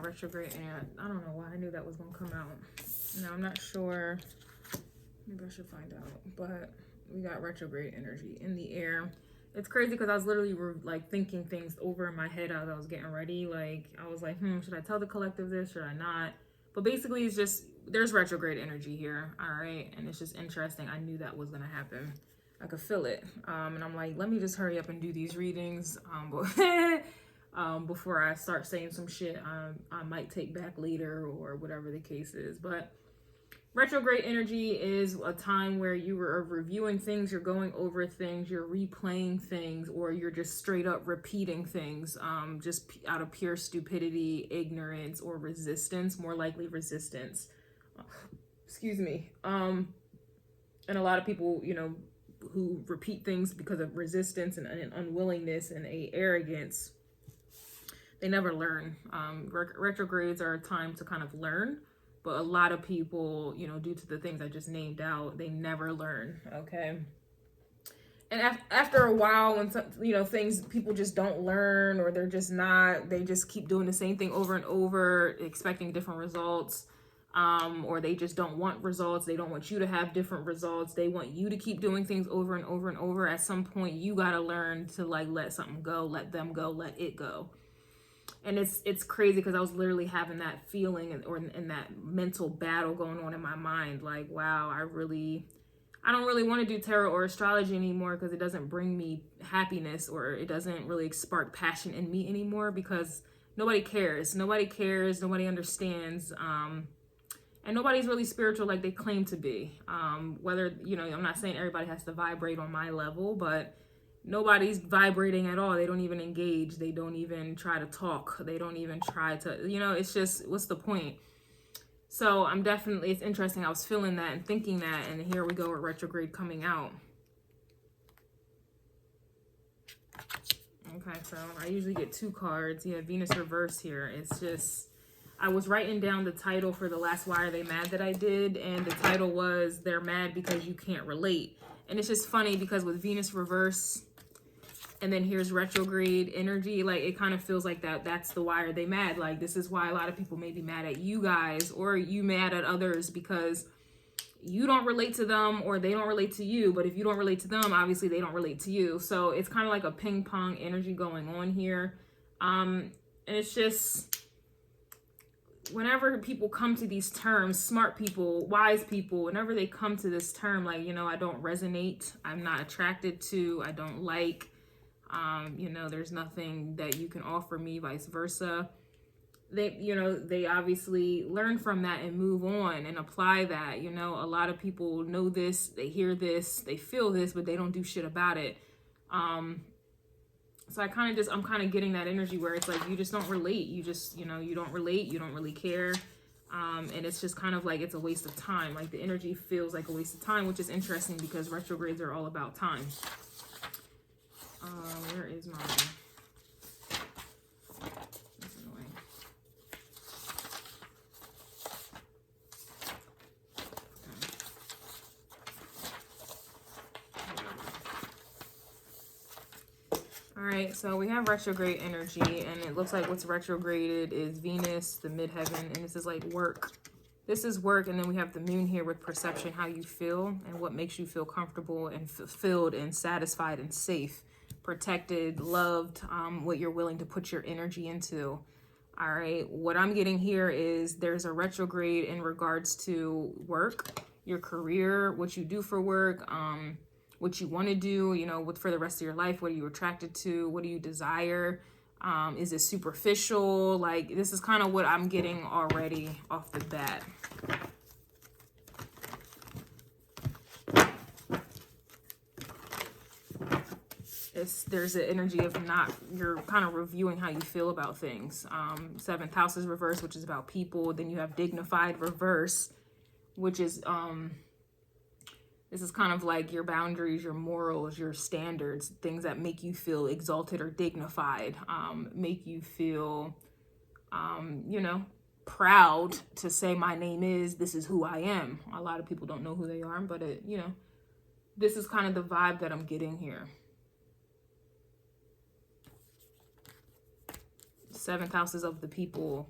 retrograde, and I don't know why I knew that was gonna come out. Now I'm not sure. Maybe I should find out. But we got retrograde energy in the air. It's crazy because I was literally like thinking things over in my head as I was getting ready. Like I was like, should I tell the collective this? Should I not? But basically, it's just there's retrograde energy here. All right, and it's just interesting. I knew that was gonna happen. I could feel it, and I'm like, let me just hurry up and do these readings. Before I start saying some shit I might take back later or whatever the case is. But retrograde energy is a time where you are reviewing things, you're going over things, you're replaying things, or you're just straight up repeating things just out of pure stupidity, ignorance, or resistance, more likely resistance. Excuse me. And a lot of people, you know, who repeat things because of resistance and unwillingness and arrogance, they never learn. Retrogrades are a time to kind of learn, but a lot of people, you know, due to the things I just named out, they never learn, okay? And after a while, when you know, people just don't learn, or they're just not, they just keep doing the same thing over and over, expecting different results, or they just don't want results. They don't want you to have different results. They want you to keep doing things over and over and over. At some point, you gotta learn to like let something go, let them go, let it go. And it's crazy because I was literally having that feeling in that mental battle going on in my mind. Like, wow, I don't really want to do tarot or astrology anymore because it doesn't bring me happiness, or it doesn't really spark passion in me anymore, because nobody cares. Nobody cares. Nobody understands. And nobody's really spiritual like they claim to be. Whether, you know, I'm not saying everybody has to vibrate on my level, but nobody's vibrating at all. They don't even engage. They don't even try to talk. They don't even try to, you know, it's just, what's the point? So it's interesting. I was feeling that and thinking that, and here we go with retrograde coming out. Okay, so I usually get 2 cards. You have Venus reverse here. It's just, I was writing down the title for the last Why Are They Mad that I did, and the title was They're Mad Because You Can't Relate. And it's just funny because with Venus reverse, and then here's retrograde energy, like it kind of feels like that's the why are they mad. Like this is why a lot of people may be mad at you guys, or you mad at others because you don't relate to them, or they don't relate to you. But if you don't relate to them, obviously they don't relate to you. So it's kind of like a ping pong energy going on here. And it's just, whenever people come to these terms, smart people, wise people, whenever they come to this term, like, you know, I don't resonate, I'm not attracted to, I don't like, you know, there's nothing that you can offer me, vice versa. They obviously learn from that and move on and apply that. You know, a lot of people know this, they hear this, they feel this, but they don't do shit about it. So I'm kind of getting that energy where it's like, you just don't relate. You just, you know, you don't relate, you don't really care. And it's just kind of like, it's a waste of time. Like the energy feels like a waste of time, which is interesting because retrogrades are all about time. Where is my... That's annoying. All right, so we have retrograde energy, and it looks like what's retrograded is Venus, the midheaven, and this is like work. This is work, and then we have the moon here with perception, how you feel, and what makes you feel comfortable and fulfilled and satisfied and safe, protected, loved, what you're willing to put your energy into. All right, what I'm getting here is there's a retrograde in regards to work, your career, what you do for work, what you want to do, you know, for the rest of your life. What are you attracted to? What do you desire? Is it superficial? Like, this is kind of what I'm getting already off the bat. There's an energy of you're kind of reviewing how you feel about things. 7th house is reverse, which is about people. Then you have dignified reverse, which is, this is kind of like your boundaries, your morals, your standards, things that make you feel exalted or dignified, make you feel, you know, proud to say my name this is who I am. A lot of people don't know who they are, but you know, this is kind of the vibe that I'm getting here. 7th house is of the people,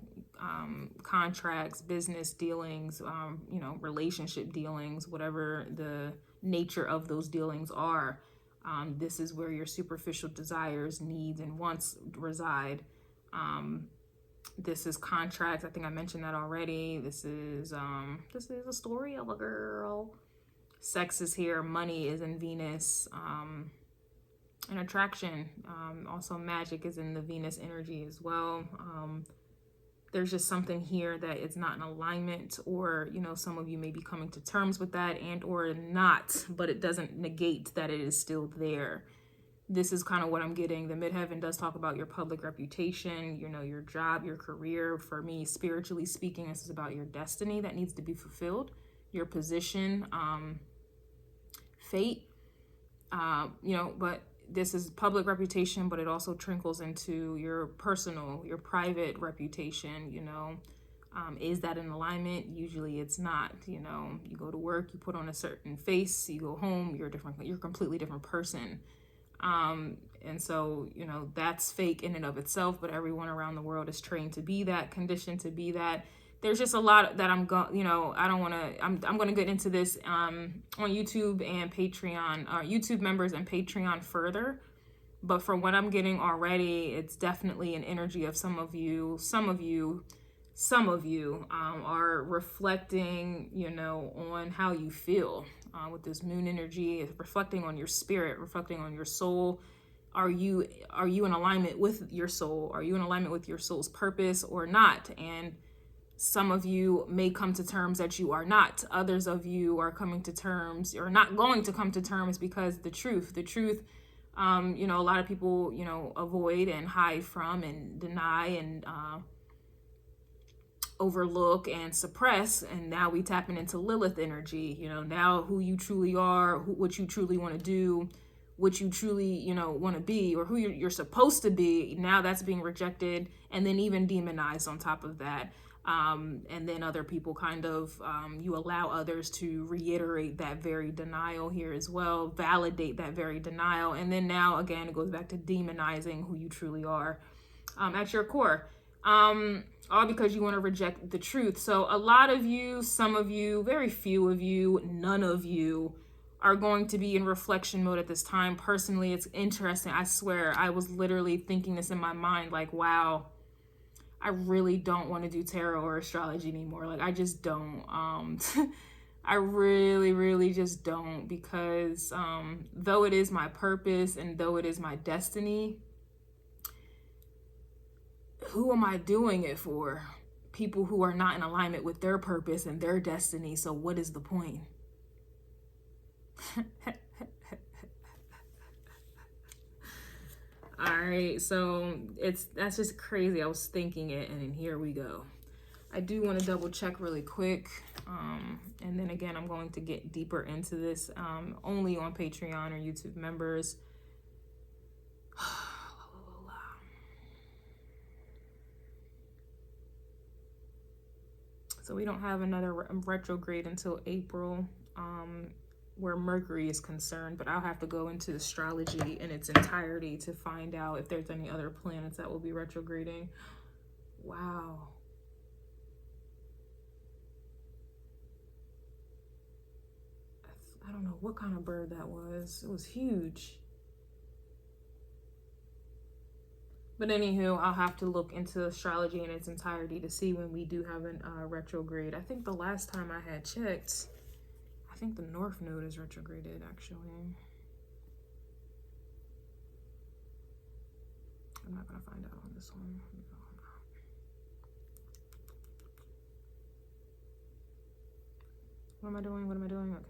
contracts, business dealings, you know, relationship dealings, whatever the nature of those dealings are. This is where your superficial desires, needs, and wants reside. This is contracts. I think I mentioned that already. This is a story of a girl. Sex is here. Money is in Venus. And attraction. Also magic is in the Venus energy as well. There's just something here that it's not in alignment, or, you know, some of you may be coming to terms with that and or not, but it doesn't negate that it is still there. This is kind of what I'm getting. The midheaven does talk about your public reputation, you know, your job, your career. For me, spiritually speaking, this is about your destiny that needs to be fulfilled, your position, fate, you know, but this is public reputation, but it also trickles into your personal, your private reputation, you know. Is that in alignment? Usually it's not. You know, you go to work, you put on a certain face, you go home, you're different, you're a completely different person. And so, you know, that's fake in and of itself, but everyone around the world is trained to be that, conditioned to be that. There's just a lot that I'm going to get into this on YouTube and Patreon, YouTube members and Patreon further. But from what I'm getting already, it's definitely an energy of some of you are reflecting, you know, on how you feel with this moon energy. It's reflecting on your spirit, reflecting on your soul. Are you in alignment with your soul? Are you in alignment with your soul's purpose or not? And some of you may come to terms that you are not. Others of you are coming to terms or not going to come to terms because the truth, you know, a lot of people, you know, avoid and hide from and deny and overlook and suppress. And now we tapping into Lilith energy, you know, now who you truly are, what you truly want to do, what you truly, you know, want to be, or who you're supposed to be. Now that's being rejected and then even demonized on top of that. And then other people kind of, you allow others to reiterate that very denial here as well, validate that very denial. And then now, again, it goes back to demonizing who you truly are at your core, all because you want to reject the truth. So a lot of you, some of you, very few of you, none of you are going to be in reflection mode at this time. Personally, it's interesting. I swear, I was literally thinking this in my mind, like, wow, I really don't want to do tarot or astrology anymore. Like, I just don't. I really, really just don't, because though it is my purpose and though it is my destiny, who am I doing it for? People who are not in alignment with their purpose and their destiny. So what is the point? All right, so that's just crazy. I was thinking it, and then here we go. I do want to double check really quick, and then again, I'm going to get deeper into this only on Patreon or YouTube members. So we don't have another retrograde until April, where Mercury is concerned, but I'll have to go into astrology in its entirety to find out if there's any other planets that will be retrograding. Wow. I don't know what kind of bird that was. It was huge. But anywho, I'll have to look into astrology in its entirety to see when we do have a retrograde. I think the last time I had checked, I think the North Node is retrograded, actually. I'm not going to find out on this one. What am I doing? What am I doing? Okay.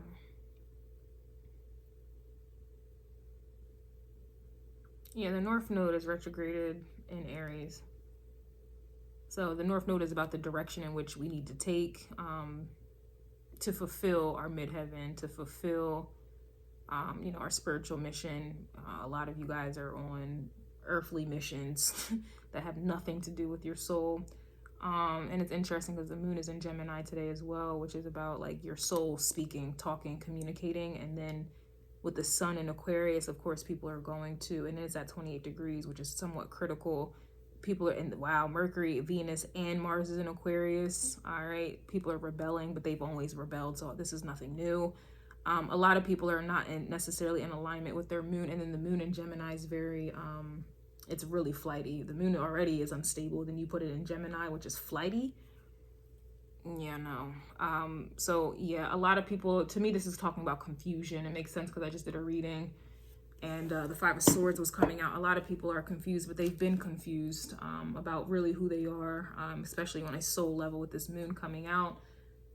Yeah, the North Node is retrograded in Aries. So the North Node is about the direction in which we need to take to fulfill our midheaven, to fulfill, you know, our spiritual mission. A lot of you guys are on earthly missions that have nothing to do with your soul. And it's interesting because the moon is in Gemini today as well, which is about like your soul speaking, talking, communicating. And then with the sun in Aquarius, of course, people are going to, and it's at 28 degrees, which is somewhat critical, people are in, wow, Mercury, Venus, and Mars is in Aquarius. All right. People are rebelling, but they've always rebelled. So this is nothing new. A lot of people are not necessarily in alignment with their moon. And then the moon in Gemini is very, it's really flighty. The moon already is unstable. Then you put it in Gemini, which is flighty. Yeah, no. So yeah, a lot of people, to me, this is talking about confusion. It makes sense because I just did a reading. And the Five of Swords was coming out. A lot of people are confused, but they've been confused about really who they are, especially on a soul level with this moon coming out.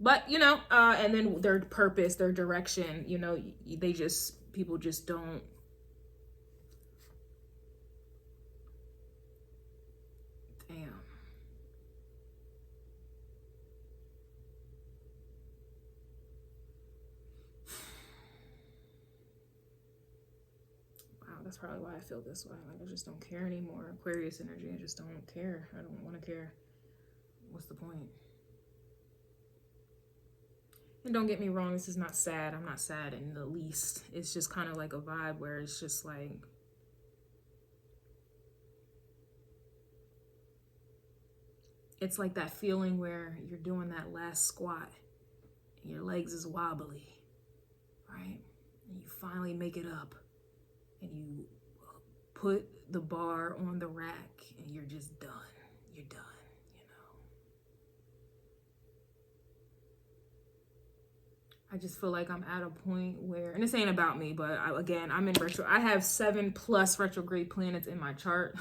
But, you know, and then their purpose, their direction, you know, people just don't. Damn. That's probably why I feel this way. Like, I just don't care anymore. Aquarius energy, I just don't care. I don't want to care. What's the point? And don't get me wrong, this is not sad. I'm not sad in the least. It's just kind of like a vibe where it's just like, it's like that feeling where you're doing that last squat and your legs is wobbly, right? And you finally make it up. And you put the bar on the rack and you're just done. You're done, you know. I just feel like I'm at a point where, and this ain't about me, but again, I'm in retro. I have 7+ retrograde planets in my chart.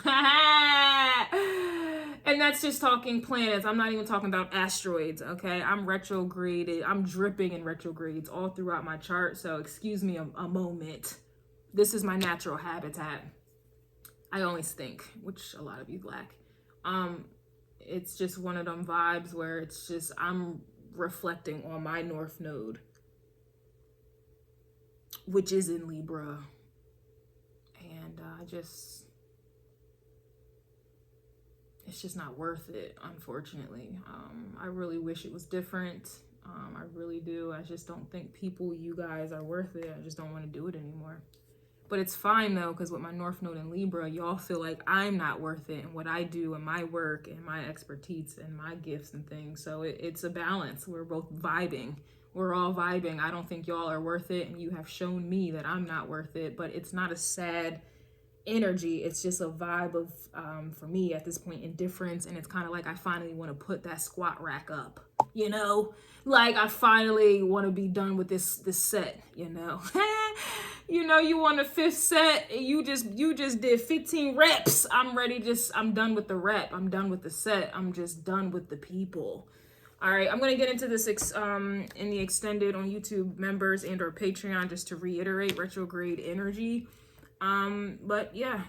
And that's just talking planets. I'm not even talking about asteroids, okay? I'm retrograded. I'm dripping in retrogrades all throughout my chart. So excuse me a moment. This is my natural habitat. I always think, which a lot of you lack. It's just one of them vibes where it's just, I'm reflecting on my North Node, which is in Libra. And it's just not worth it, unfortunately. I really wish it was different. I really do. I just don't think you guys are worth it. I just don't want to do it anymore. But it's fine though, because with my North Node in Libra, y'all feel like I'm not worth it and what I do and my work and my expertise and my gifts and things. So it's a balance. We're both vibing. We're all vibing. I don't think y'all are worth it, and you have shown me that I'm not worth it. But it's not a sad energy. It's just a vibe of, for me at this point, indifference. And it's kind of like I finally want to put that squat rack up, you know? Like I finally want to be done with this set, you know? You know, you on the 5th set, you just did 15 reps. I'm done with the rep. I'm done with the set. I'm just done with the people. All right, I'm going to get into this in the extended on YouTube members and or Patreon, just to reiterate retrograde energy. But yeah.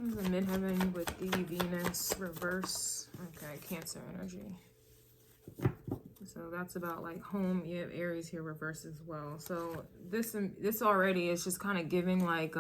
The midheaven with the Venus reverse. Okay, Cancer energy. So that's about like home. You have Aries here reverse as well. So this already is just kind of giving like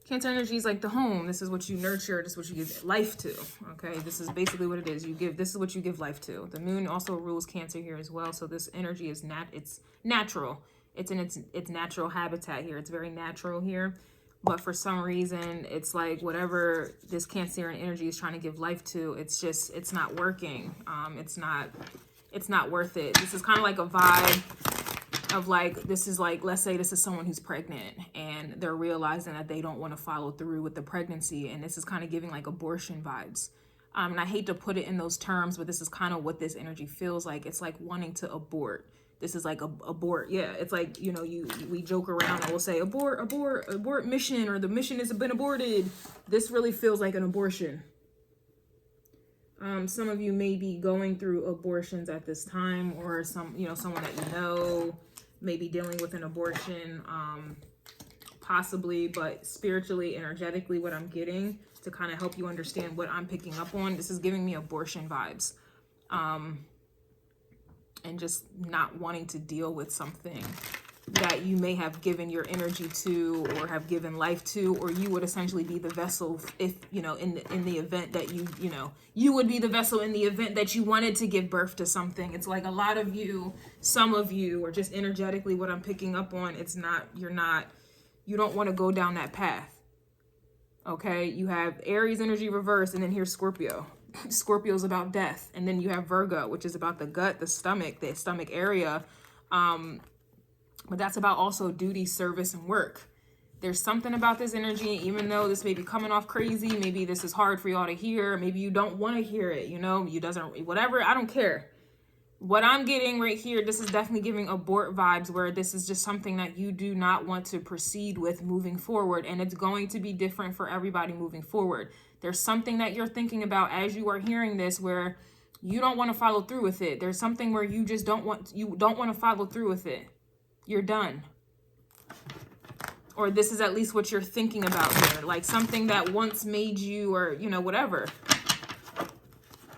Cancer energy is like the home. This is what you nurture. This is what you give life to. Okay, this is basically what it is. This is what you give life to. The moon also rules Cancer here as well. So this energy is it's natural. It's in its natural habitat here. It's very natural here. But for some reason, it's like whatever this Cancerian energy is trying to give life to, it's not working. It's not worth it. This is kind of like a vibe of like, this is like, let's say this is someone who's pregnant and they're realizing that they don't want to follow through with the pregnancy. And this is kind of giving like abortion vibes. And I hate to put it in those terms, but this is kind of what this energy feels like. It's like wanting to abort. This is like abort. Yeah, it's like, you know, we joke around and we'll say abort mission, or the mission has been aborted. This really feels like an abortion. Some of you may be going through abortions at this time, or someone that you know may be dealing with an abortion, possibly. But spiritually, energetically, what I'm getting to kind of help you understand what I'm picking up on, this is giving me abortion vibes. and just not wanting to deal with something that you may have given your energy to or have given life to, or you would essentially be the vessel if, you know, in the event that you would be the vessel in the event that you wanted to give birth to something. It's like a lot of you, some of you, or just energetically what I'm picking up on, you don't want to go down that path. Okay, you have Aries energy reversed, and then here's Scorpio. Scorpio's about death, and then you have Virgo, which is about the gut, the stomach area. But that's about also duty, service, and work. There's something about this energy, even though this may be coming off crazy, maybe this is hard for y'all to hear, maybe you don't want to hear it, you know, whatever, I don't care. What I'm getting right here, this is definitely giving abort vibes, where this is just something that you do not want to proceed with moving forward, and it's going to be different for everybody moving forward. There's something that you're thinking about as you are hearing this where you don't want to follow through with it. There's something where you just don't want to follow through with it. You're done. Or this is at least what you're thinking about here. Like something that once made you, or, you know, whatever.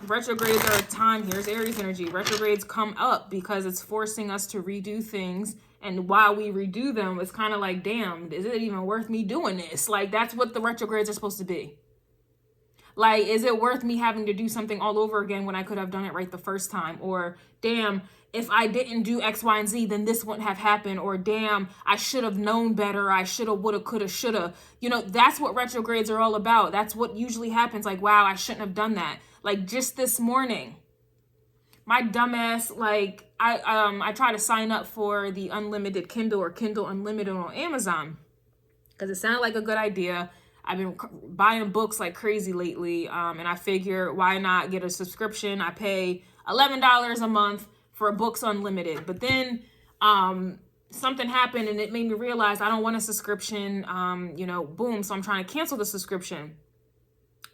Retrogrades are a time. Here's Aries energy. Retrogrades come up because it's forcing us to redo things. And while we redo them, it's kind of like, damn, is it even worth me doing this? Like, that's what the retrogrades are supposed to be. Like, is it worth me having to do something all over again when I could have done it right the first time? Or, damn, if I didn't do X, Y, and Z, then this wouldn't have happened. Or, damn, I should have known better. I shoulda, woulda, coulda, shoulda. You know, that's what retrogrades are all about. That's what usually happens. Like, wow, I shouldn't have done that. Like, just this morning, my dumbass, like, I try to sign up for the unlimited Kindle or Kindle Unlimited on Amazon because it sounded like a good idea. I've been buying books like crazy lately, and I figure why not get a subscription? I pay $11 a month for books unlimited. But then something happened and it made me realize I don't want a subscription, you know, boom. So I'm trying to cancel the subscription.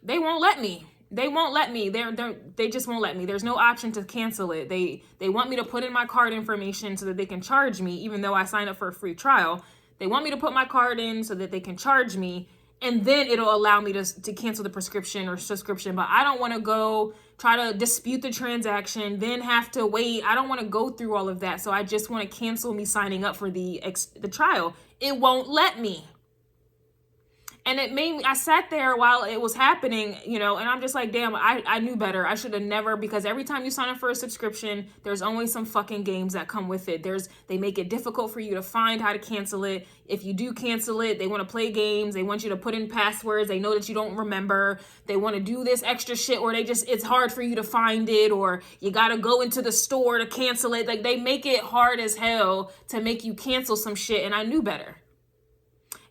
They won't let me. They won't let me. They just won't let me. There's no option to cancel it. They want me to put in my card information so that they can charge me, even though I signed up for a free trial. They want me to put my card in so that they can charge me. And then it'll allow me to cancel the prescription or subscription. But I don't want to go try to dispute the transaction, then have to wait. I don't want to go through all of that. So I just want to cancel me signing up for the trial. It won't let me. And it made me, I sat there while it was happening, you know, and I'm just like, damn, I knew better. I should have never, because every time you sign up for a subscription, there's always some fucking games that come with it. They make it difficult for you to find how to cancel it. If you do cancel it, they want to play games. They want you to put in passwords. They know that you don't remember. They want to do this extra shit, or it's hard for you to find it, or you got to go into the store to cancel it. Like, they make it hard as hell to make you cancel some shit. And I knew better.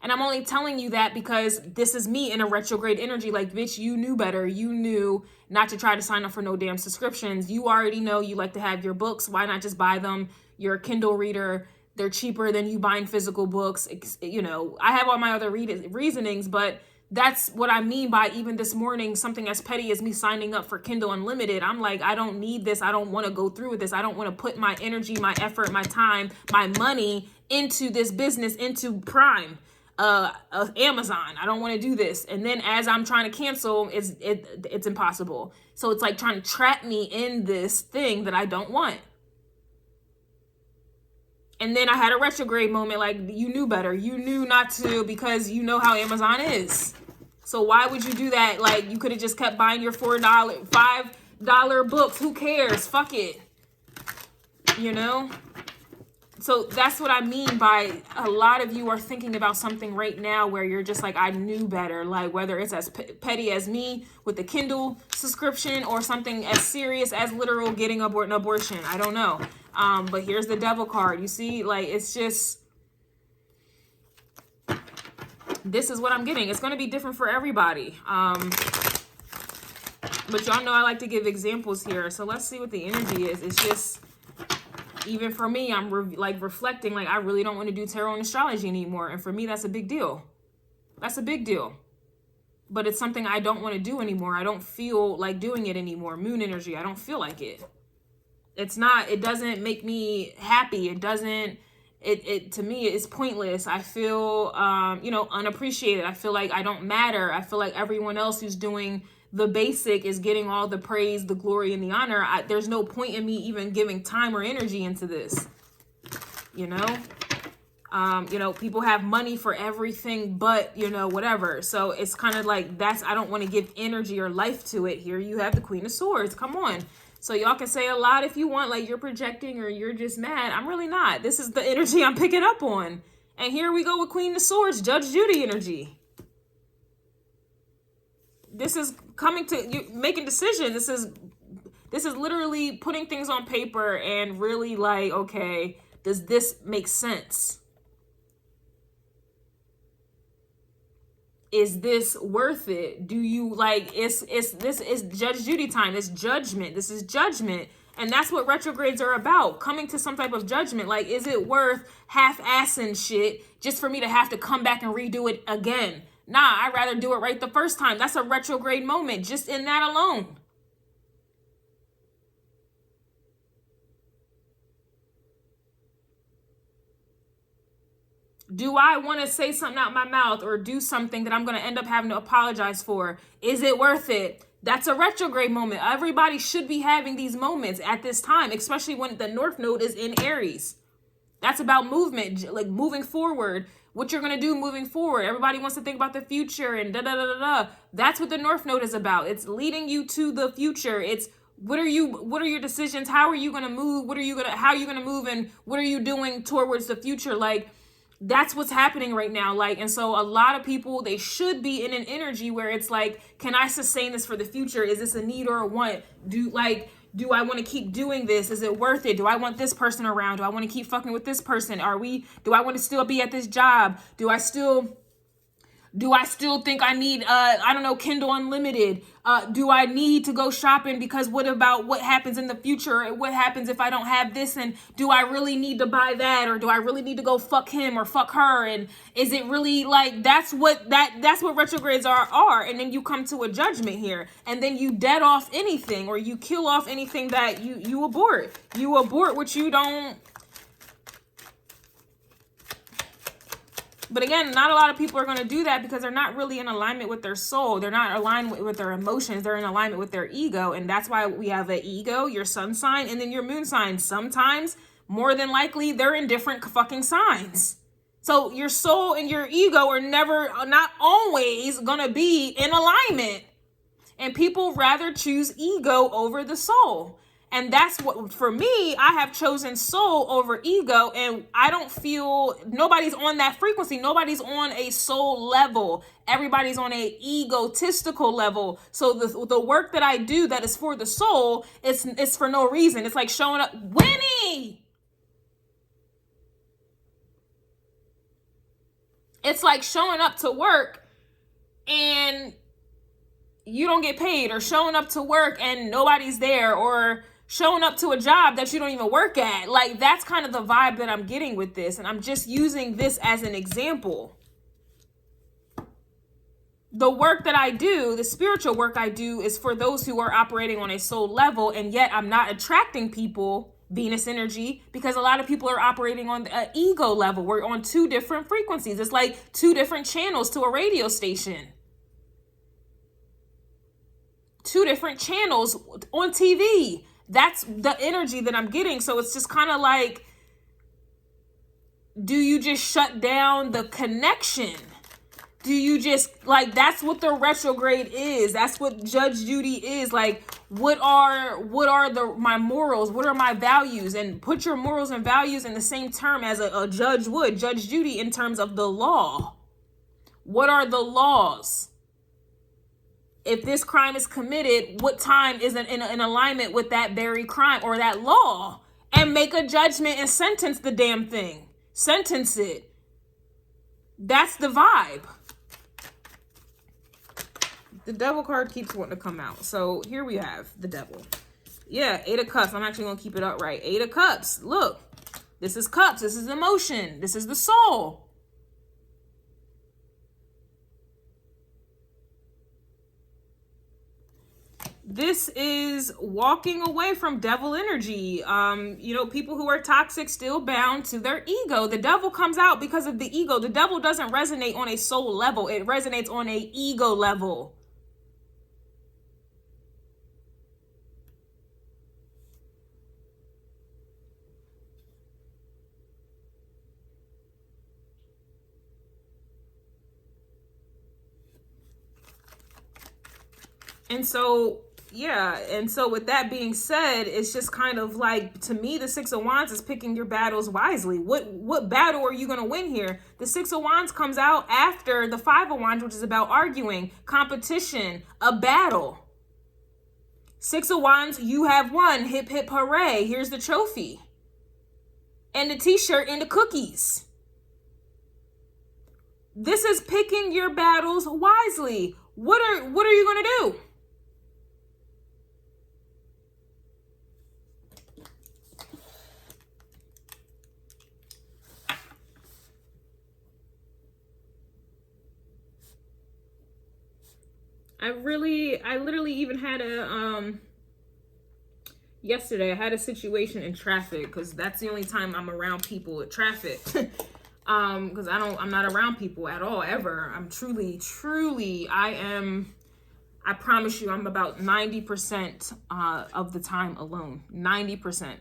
And I'm only telling you that because this is me in a retrograde energy. Like, bitch, you knew better. You knew not to try to sign up for no damn subscriptions. You already know you like to have your books. Why not just buy them? You're a Kindle reader. They're cheaper than you buying physical books. You know, I have all my other reasonings, but that's what I mean by even this morning, something as petty as me signing up for Kindle Unlimited. I'm like, I don't need this. I don't want to go through with this. I don't want to put my energy, my effort, my time, my money into this business, into Prime. Amazon. I don't want to do this. And then as I'm trying to cancel, it's impossible. So it's like trying to trap me in this thing that I don't want. And then I had a retrograde moment. Like, you knew better. You knew not to, because you know how Amazon is. So why would you do that? Like, you could have just kept buying your $5 books. Who cares? Fuck it. You know? So that's what I mean by a lot of you are thinking about something right now where you're just like, I knew better. Like, whether it's as petty as me with the Kindle subscription or something as serious as literal getting an abortion. I don't know. But here's the devil card. You see, like, it's just, this is what I'm getting. It's going to be different for everybody. But y'all know I like to give examples here. So let's see what the energy is. It's just, even for me, I'm reflecting, like, I really don't want to do tarot and astrology anymore. And for me, that's a big deal. That's a big deal. But it's something I don't want to do anymore. I don't feel like doing it anymore. Moon energy, I don't feel like it. It's not, it doesn't make me happy. It doesn't, to me, it's pointless. I feel, you know, unappreciated. I feel like I don't matter. I feel like everyone else who's doing the basic is getting all the praise, the glory, and the honor. There's no point in me even giving time or energy into this, you know? You know, people have money for everything but, you know, whatever. So it's kind of like, I don't want to give energy or life to it. Here you have the Queen of Swords. Come on. So y'all can say a lot if you want, like you're projecting or you're just mad. I'm really not. This is the energy I'm picking up on. And here we go with Queen of Swords, Judge Judy energy. This is coming to you, making decisions. This is literally putting things on paper and really like, okay, does this make sense? Is this worth it? Do you like, this is Judge Judy time. It's judgment. This is judgment. And that's what retrogrades are about. Coming to some type of judgment. Like, is it worth half-assing shit just for me to have to come back and redo it again? Nah, I'd rather do it right the first time. That's a retrograde moment just in that alone. Do I want to say something out my mouth or do something that I'm going to end up having to apologize for? Is it worth it? That's a retrograde moment. Everybody should be having these moments at this time, especially when the North Node is in Aries. That's about movement, like moving forward, what you're going to do moving forward. Everybody wants to think about the future and da-da-da-da-da. That's what the North Node is about. It's leading you to the future. It's what are your decisions? How are you going to move? How are you going to move? And what are you doing towards the future? Like, that's what's happening right now. Like, and so a lot of people, they should be in an energy where it's like, can I sustain this for the future? Is this a need or a want? Do I want to keep doing this? Is it worth it? Do I want this person around? Do I want to keep fucking with this person? Do I want to still be at this job? Do I still think I need, I don't know, Kindle Unlimited? Do I need to go shopping? Because what about what happens in the future? What happens if I don't have this? And do I really need to buy that? Or do I really need to go fuck him or fuck her? And is it really like, that's what retrogrades are. And then you come to a judgment here. And then you dead off anything, or you kill off anything that you abort. You abort what you don't. But again, not a lot of people are going to do that because they're not really in alignment with their soul. They're not aligned with their emotions. They're in alignment with their ego. And that's why we have an ego, your sun sign, and then your moon sign. Sometimes, more than likely, they're in different fucking signs. So your soul and your ego are not always going to be in alignment. And people rather choose ego over the soul. And that's what, for me, I have chosen soul over ego, and I don't feel, nobody's on that frequency. Nobody's on a soul level. Everybody's on a egotistical level. So the work that I do that is for the soul, it's for no reason. It's like showing up, Winnie! It's like showing up to work and you don't get paid, or showing up to work and nobody's there, or showing up to a job that you don't even work at. Like, that's kind of the vibe that I'm getting with this. And I'm just using this as an example. The work that I do, the spiritual work I do, is for those who are operating on a soul level. And yet I'm not attracting people, Venus energy, because a lot of people are operating on an ego level. We're on two different frequencies. It's like two different channels to a radio station. Two different channels on TV. That's the energy that I'm getting. So it's just kind of like, do you just shut down the connection? Do you just, like, that's what the retrograde is. That's what Judge Judy is. Like, what are my morals? What are my values? And put your morals and values in the same term as a judge would. Judge Judy in terms of the law. What are the laws? If this crime is committed, what time is in alignment with that very crime or that law? And make a judgment and sentence the damn thing. Sentence it. That's the vibe. The Devil card keeps wanting to come out. So here we have the Devil. Yeah, 8 of Cups. I'm actually going to keep it upright. 8 of Cups. Look, this is cups. This is emotion. This is the soul. This is walking away from devil energy. People who are toxic still bound to their ego. The devil comes out because of the ego. The devil doesn't resonate on a soul level. It resonates on a ego level. And so, yeah. And so with that being said, it's just kind of like, to me, the Six of Wands is picking your battles wisely. What battle are you going to win here? The Six of Wands comes out after the Five of Wands, which is about arguing, competition, a battle. Six of Wands, you have won. Hip, hip, hooray. Here's the trophy. And the t-shirt and the cookies. This is picking your battles wisely. What are you going to do? I literally even had yesterday I had a situation in traffic, because that's the only time I'm around people at traffic. Because I'm not around people at all, ever. I'm truly, I promise you, I'm about 90% of the time alone. 90%.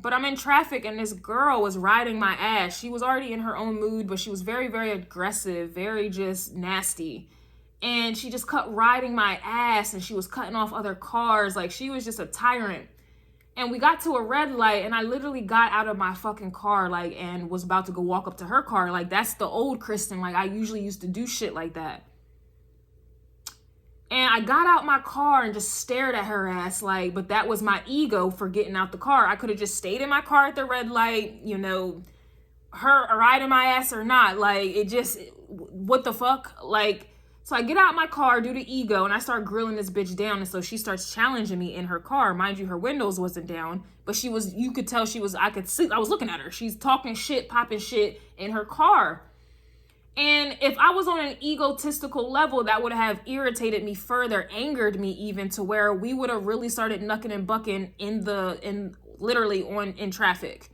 But I'm in traffic, and this girl was riding my ass. She was already in her own mood, but she was very, very aggressive, very just nasty. And she just kept riding my ass, and she was cutting off other cars. Like, she was just a tyrant. And we got to a red light, and I literally got out of my fucking car, like, and was about to go walk up to her car. Like, that's the old Kristen. Like, I usually used to do shit like that. And I got out my car and just stared at her ass, like, but that was my ego for getting out the car. I could have just stayed in my car at the red light, you know, her riding my ass or not. Like, it just, what the fuck? Like, so I get out my car, do the ego, and I start grilling this bitch down. And so she starts challenging me in her car. Mind you, her windows wasn't down, but she was, you could tell she was, I could see, I was looking at her. She's talking shit, popping shit in her car. And if I was on an egotistical level, that would have irritated me further, angered me even, to where we would have really started knucking and bucking in traffic.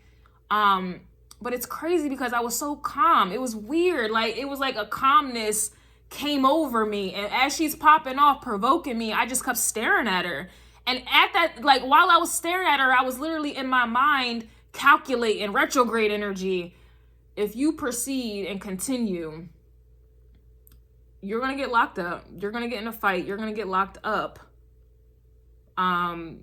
But it's crazy because I was so calm. It was weird. Like, it was like a calmness came over me. And as she's popping off, provoking me, I just kept staring at her. And at that, like, while I was staring at her, I was literally in my mind calculating retrograde energy. If you proceed and continue, you're going to get locked up. You're going to get in a fight. You're going to get locked up. And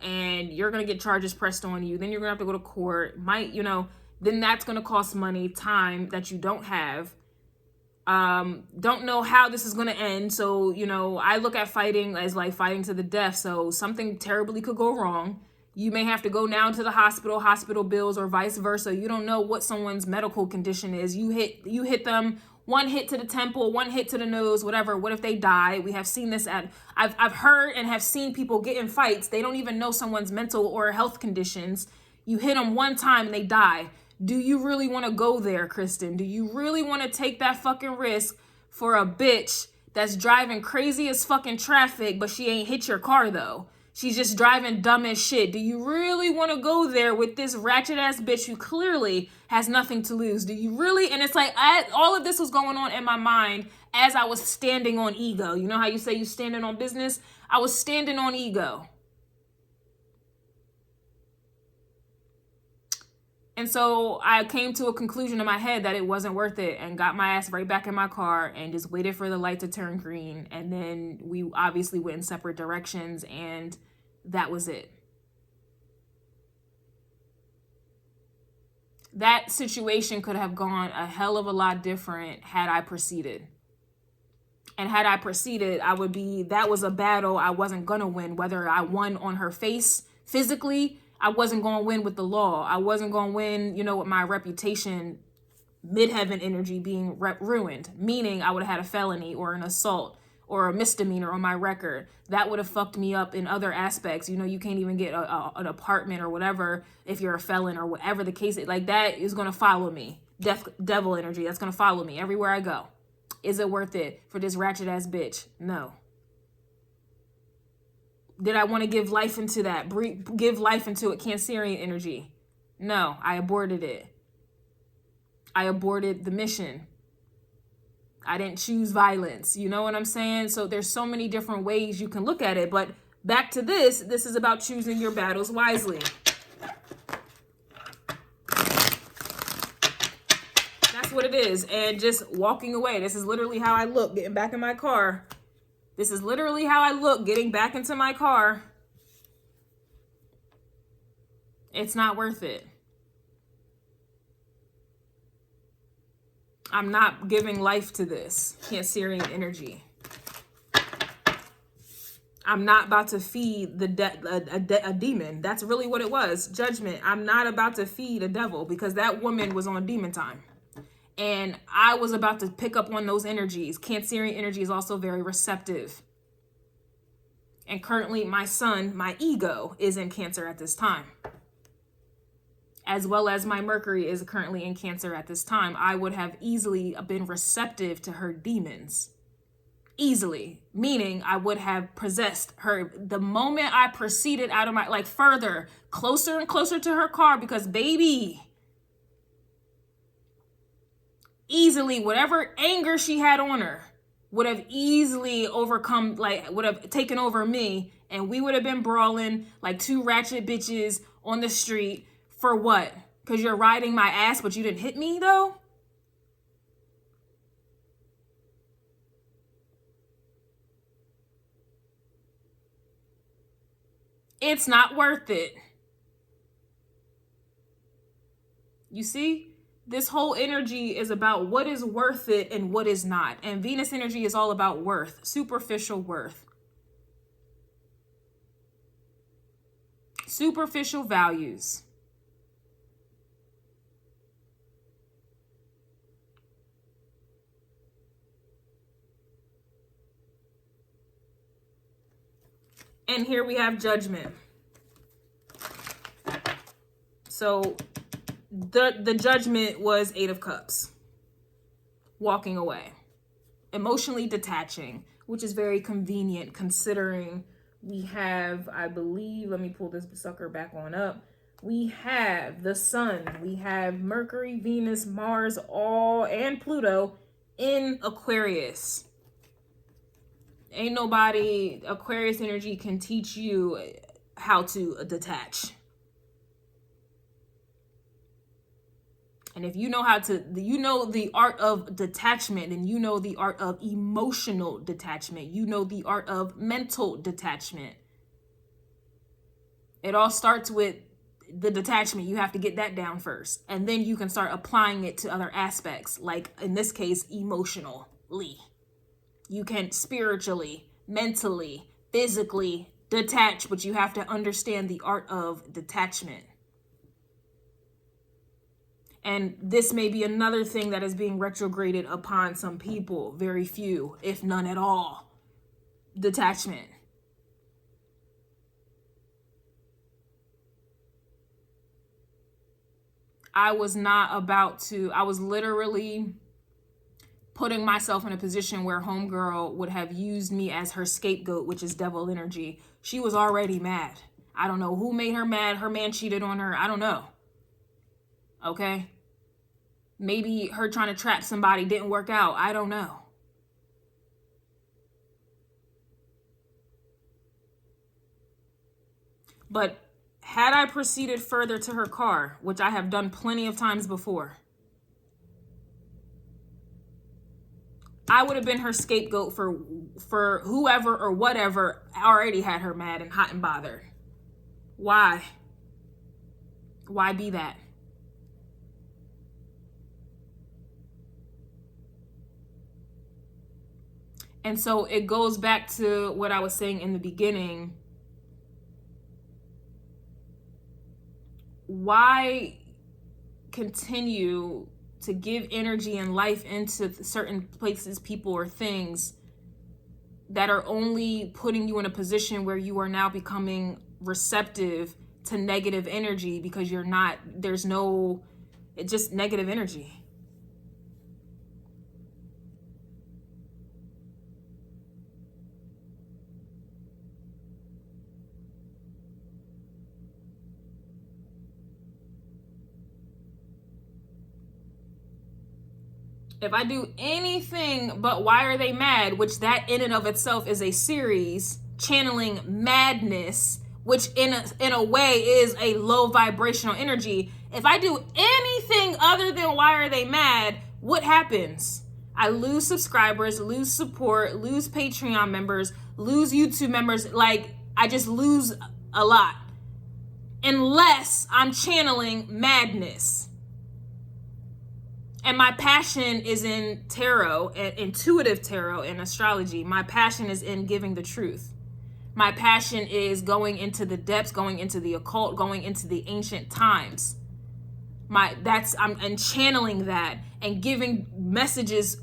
you're going to get charges pressed on you. Then you're going to have to go to court. Then that's going to cost money, time that you don't have. Don't know how this is going to end. So, I look at fighting as like fighting to the death. So something terribly could go wrong. You may have to go down to the hospital bills, or vice versa. You don't know what someone's medical condition is. You hit them, one hit to the temple, one hit to the nose, whatever. What if they die? We have seen this I've heard and have seen people get in fights. They don't even know someone's mental or health conditions. You hit them one time and they die. Do you really want to go there, Kristen? Do you really want to take that fucking risk for a bitch that's driving crazy as fucking traffic, but she ain't hit your car though? She's just driving dumb as shit. Do you really want to go there with this ratchet ass bitch who clearly has nothing to lose? Do you really? And it's like, all of this was going on in my mind as I was standing on ego. You know how you say you standing on business? I was standing on ego. And so I came to a conclusion in my head that it wasn't worth it, and got my ass right back in my car and just waited for the light to turn green. And then we obviously went in separate directions, and that was it. That situation could have gone a hell of a lot different had I proceeded. And had I proceeded, that was a battle I wasn't gonna win. Whether I won on her face physically, I wasn't going to win with the law. I wasn't going to win, with my reputation, midheaven energy being ruined. Meaning I would have had a felony or an assault or a misdemeanor on my record. That would have fucked me up in other aspects. You can't even get an apartment or whatever if you're a felon, or whatever the case is. Like, that is going to follow me. Devil energy, that's going to follow me everywhere I go. Is it worth it for this ratchet ass bitch? No. Did I want to give life into that? Give life into it, Cancerian energy? No, I aborted it. I aborted the mission. I didn't choose violence. You know what I'm saying? So there's so many different ways you can look at it. But back to this is about choosing your battles wisely. That's That's what it is. And just walking away. This is literally how I look getting back in my car. This is literally how I look getting back into my car. It's not worth it. I'm not giving life to this Cancerian energy. I'm not about to feed a demon. That's really what it was. Judgment. I'm not about to feed a devil because that woman was on demon time. And I was about to pick up on those energies. Cancerian energy is also very receptive. And currently my sun, my ego, is in Cancer at this time. As well as my Mercury is currently in Cancer at this time. I would have easily been receptive to her demons. Easily, meaning I would have possessed her the moment I proceeded out of my, like further, closer and closer to her car, because baby, easily, whatever anger she had on her would have easily overcome, like would have taken over me, and we would have been brawling like two ratchet bitches on the street for what? Because you're riding my ass, but you didn't hit me though? It's not worth it. You see, this whole energy is about what is worth it and what is not. And Venus energy is all about worth, superficial worth. Superficial values. And here we have Judgment. So the Judgment was 8 of Cups. Walking away. Emotionally detaching, which is very convenient considering we have, I believe, let me pull this sucker back on up. We have the sun, we have Mercury, Venus, Mars, all, and Pluto in Aquarius. Ain't nobody, Aquarius energy can teach you how to detach. And if you know how to, you know the art of detachment, and you know the art of emotional detachment, you know the art of mental detachment. It all starts with the detachment. You have to get that down first. And then you can start applying it to other aspects, like in this case, emotionally. You can spiritually, mentally, physically detach, but you have to understand the art of detachment. And this may be another thing that is being retrograded upon some people, very few, if none at all. Detachment. I was literally putting myself in a position where homegirl would have used me as her scapegoat, which is devil energy. She was already mad. I don't know who made her mad. Her man cheated on her. I don't know. Okay? Maybe her trying to trap somebody didn't work out. I don't know. But had I proceeded further to her car, which I have done plenty of times before, I would have been her scapegoat for whoever or whatever already had her mad and hot and bothered. Why? Why be that? And so it goes back to what I was saying in the beginning. Why continue to give energy and life into certain places, people, or things that are only putting you in a position where you are now becoming receptive to negative energy because you're not, it's just negative energy. If I do anything but why are they mad, which that in and of itself is a series channeling madness, which in a way is a low vibrational energy. If I do anything other than why are they mad, what happens? I lose subscribers, lose support, lose Patreon members, lose YouTube members. Like, I just lose a lot. Unless I'm channeling madness. And my passion is in tarot, and intuitive tarot and astrology. My passion is in giving the truth. My passion is going into the depths, going into the occult, going into the ancient times. I'm channeling that and giving messages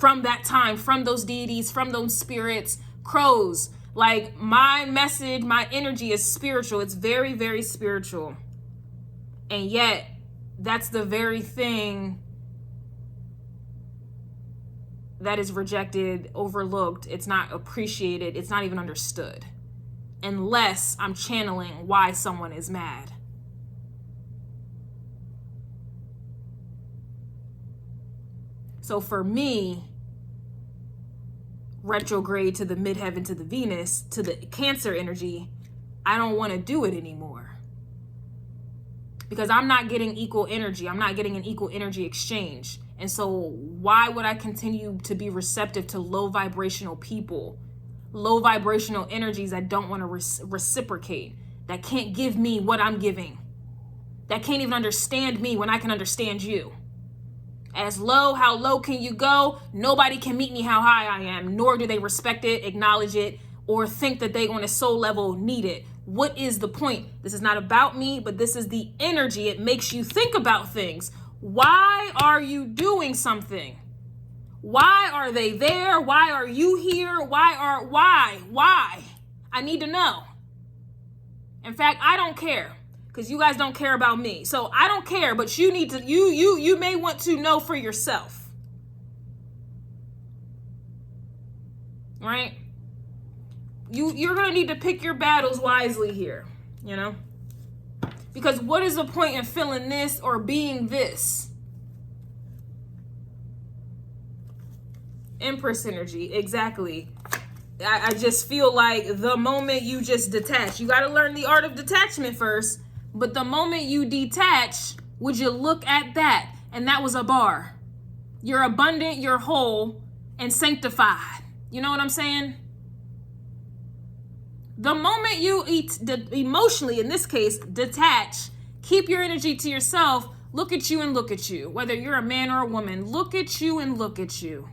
from that time, from those deities, from those spirits, crows. Like, my message, my energy is spiritual. It's very, very spiritual. And yet, that's the very thing that is rejected, overlooked. It's not appreciated. It's not even understood. Unless I'm channeling why someone is mad. So for me, retrograde to the midheaven, to the Venus, to the Cancer energy, I don't want to do it anymore. Because I'm not getting equal energy. I'm not getting an equal energy exchange. And so why would I continue to be receptive to low vibrational people, low vibrational energies that don't want to reciprocate, that can't give me what I'm giving, that can't even understand me when I can understand you? As low, how low can you go? Nobody can meet me how high I am, nor do they respect it, acknowledge it, or think that they on a soul level need it. What is the point? This is not about me, but this is the energy. It makes you think about things. Why are you doing something? Why are they there? Why are you here? Why? I need to know. In fact, I don't care. Because you guys don't care about me. So I don't care, but you need to, you may want to know for yourself. Right? You're going to need to pick your battles wisely here, you know? Because what is the point in feeling this or being this? Empress energy, exactly. I just feel like the moment you just detach, you got to learn the art of detachment first. But the moment you detach, would you look at that? And that was a bar. You're abundant, you're whole, and sanctified. You know what I'm saying? The moment you emotionally, in this case, detach, keep your energy to yourself, look at you and look at you. Whether you're a man or a woman, look at you and look at you.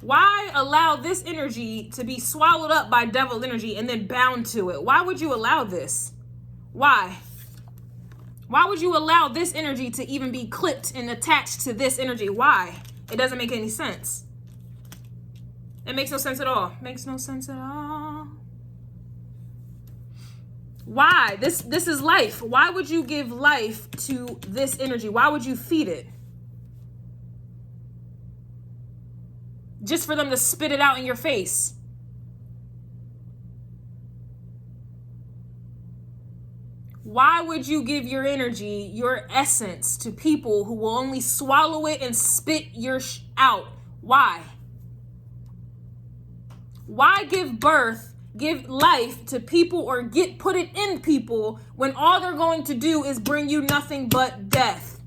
Why allow this energy to be swallowed up by devil energy and then bound to it? Why would you allow this? Why? Why would you allow this energy to even be clipped and attached to this energy? Why? It doesn't make any sense. It makes no sense at all. Makes no sense at all. Why? This is life. Why would you give life to this energy? Why would you feed it? Just for them to spit it out in your face. Why would you give your energy, your essence to people who will only swallow it and spit your out? Why? Why give birth, give life to people or put it in people when all they're going to do is bring you nothing but death?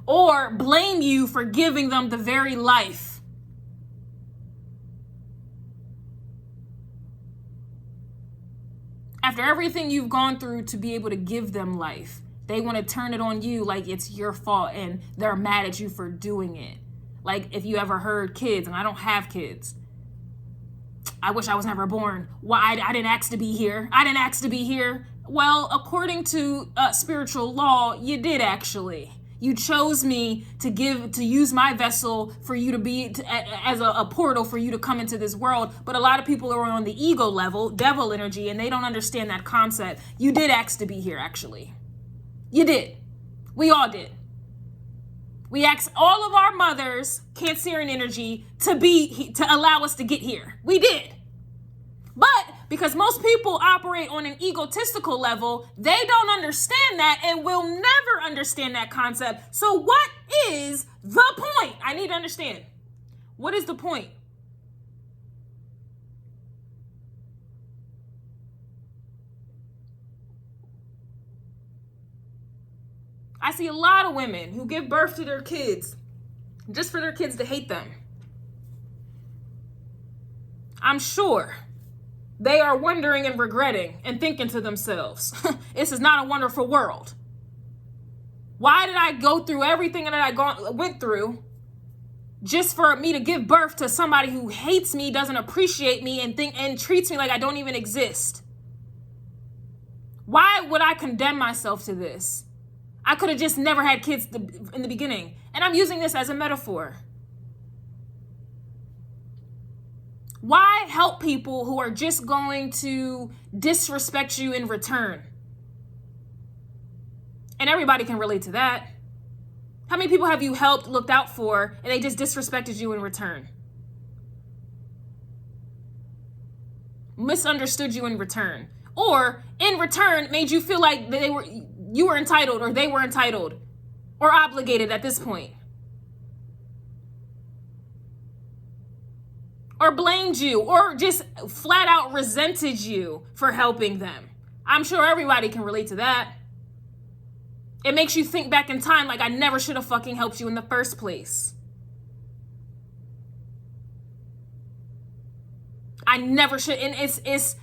Or blame you for giving them the very life? After everything you've gone through to be able to give them life, they want to turn it on you like it's your fault and they're mad at you for doing it. Like if you ever heard kids, and I don't have kids, I wish I was never born. Why? I didn't ask to be here. I didn't ask to be here. Well, according to spiritual law, you did actually. You chose me to use my vessel for you to be as a portal for you to come into this world. But a lot of people are on the ego level, devil energy, and they don't understand that concept. You did ask to be here, actually. You did. We all did. We asked all of our mothers, Cancerian energy, to allow us to get here. We did. But because most people operate on an egotistical level, they don't understand that and will never understand that concept. So what is the point? I need to understand. What is the point? I see a lot of women who give birth to their kids just for their kids to hate them. I'm sure they are wondering and regretting and thinking to themselves, this is not a wonderful world. Why did I go through everything that I went through just for me to give birth to somebody who hates me, doesn't appreciate me, and treats me like I don't even exist? Why would I condemn myself to this? I could have just never had kids in the beginning. And I'm using this as a metaphor. Why help people who are just going to disrespect you in return? And everybody can relate to that. How many people have you helped, looked out for, and they just disrespected you in return? Misunderstood you in return. Or in return made you feel like you were entitled, or they were entitled or obligated at this point. Or blamed you, or just flat out resented you for helping them. I'm sure everybody can relate to that. It makes you think back in time like I never should have fucking helped you in the first place. I never should. And it's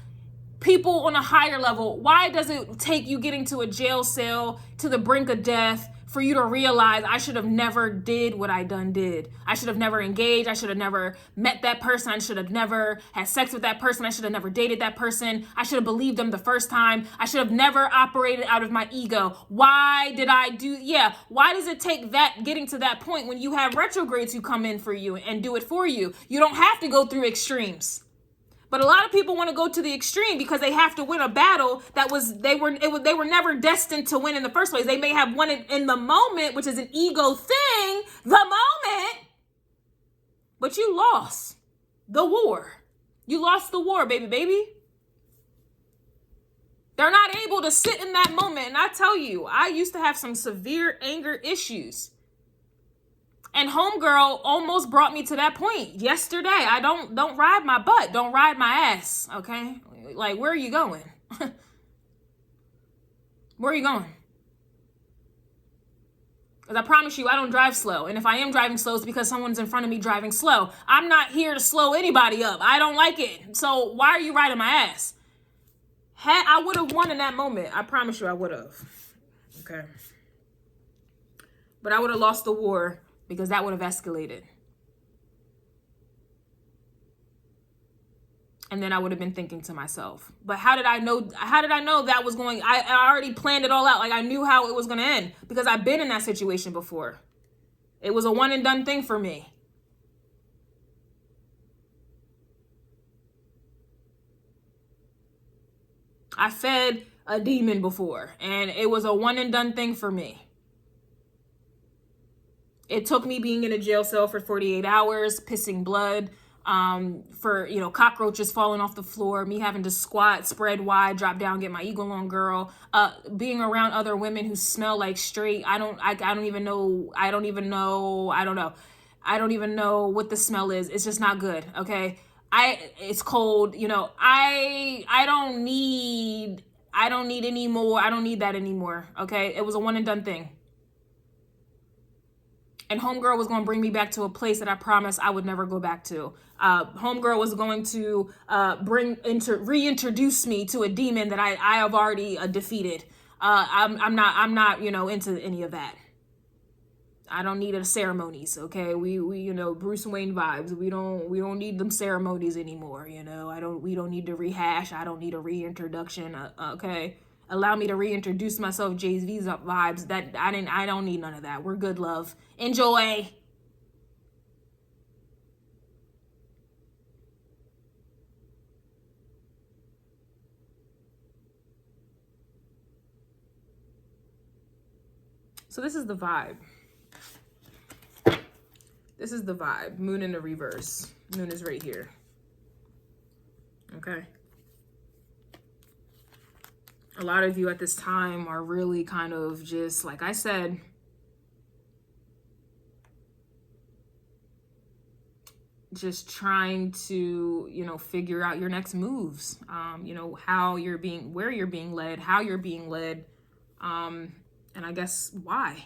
people on a higher level. Why does it take you getting to a jail cell to the brink of death for you to realize I should have never did what I did? I should have never engaged. I should have never met that person. I should have never had sex with that person. I should have never dated that person. I should have believed them the first time. I should have never operated out of my ego. Why did I do? Yeah. Why does it take that getting to that point when you have retrogrades who come in for you and do it for you? You don't have to go through extremes. But a lot of people want to go to the extreme because they have to win a battle that they were never destined to win in the first place. They may have won it in the moment, which is an ego thing, the moment, but you lost the war. You lost the war, baby. They're not able to sit in that moment. And I tell you, I used to have some severe anger issues. And homegirl almost brought me to that point yesterday. I don't ride my butt. Don't ride my ass. Okay? Like, where are you going? Where are you going? Because I promise you, I don't drive slow. And if I am driving slow, it's because someone's in front of me driving slow. I'm not here to slow anybody up. I don't like it. So why are you riding my ass? I would have won in that moment. I promise you I would have. Okay? But I would have lost the war, because that would have escalated. And then I would have been thinking to myself, but how did I know that was going? I already planned it all out. Like, I knew how it was going to end because I've been in that situation before. It was a one and done thing for me. I fed a demon before, and it was a one and done thing for me. It took me being in a jail cell for 48 hours, pissing blood, for, cockroaches falling off the floor, me having to squat, spread wide, drop down, get my eagle on, girl, being around other women who smell like straight. I don't even know what the smell is. It's just not good. Okay. It's cold. I don't need any more. I don't need that anymore. Okay. It was a one and done thing. And homegirl was going to bring me back to a place that I promised I would never go back to. Homegirl was going to reintroduce me to a demon that I have already defeated. I'm not into any of that. I don't need the ceremonies. Okay, we Bruce Wayne vibes. We don't need them ceremonies anymore. We don't need to rehash. I don't need a reintroduction. Okay. Allow me to reintroduce myself, Jay-Z's vibes. That I don't need none of that. We're good, love. Enjoy. So this is the vibe. This is the vibe. Moon in the reverse. Moon is right here. Okay. A lot of you at this time are really kind of just, like I said, just trying to, figure out your next moves, where you're being led, how you're being led, And I guess why?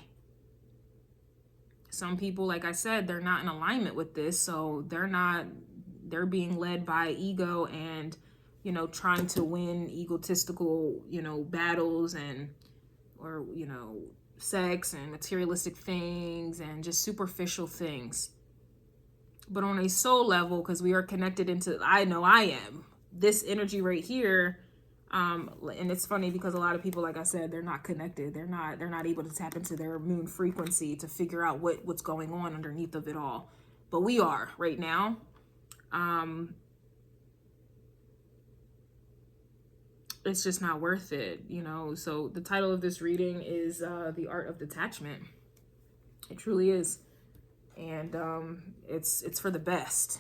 Some people, like I said, they're not in alignment with this. So they're being led by ego and, you know, trying to win egotistical, you know, battles or, you know, sex and materialistic things and just superficial things. But on a soul level, because we are connected into, I know I am, this energy right here. And it's funny because a lot of people, like I said, they're not connected. They're not able to tap into their moon frequency to figure out what's going on underneath of it all. But we are right now. It's just not worth it, you know. So the title of this reading is The Art of Detachment. It truly is. And it's for the best.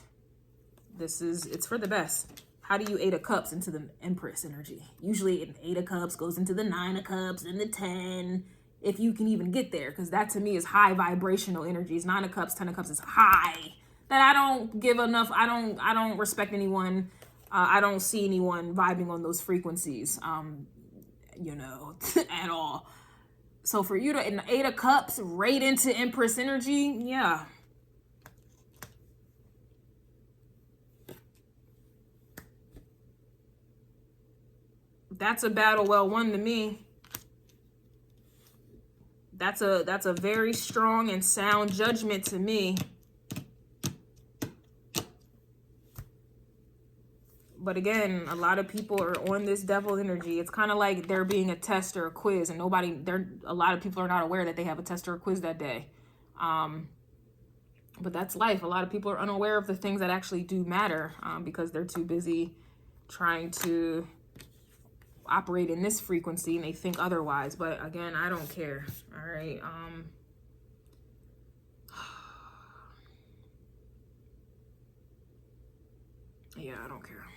It's for the best. How do you 8 of Cups into the Empress energy? Usually an 8 of Cups goes into the 9 of Cups and the 10, if you can even get there, because that to me is high vibrational energies. 9 of Cups, 10 of Cups is high. That I don't give enough. I don't respect anyone. I don't see anyone vibing on those frequencies, you know, at all. So for you to in the 8 of Cups right into Empress energy, yeah. That's a battle well won to me. That's a very strong and sound judgment to me. But again, a lot of people are on this devil energy. It's kind of like there being a test or a quiz, and a lot of people are not aware that they have a test or a quiz that day. But that's life. A lot of people are unaware of the things that actually do matter because they're too busy trying to operate in this frequency and they think otherwise. But again, I don't care. All right. Yeah, I don't care.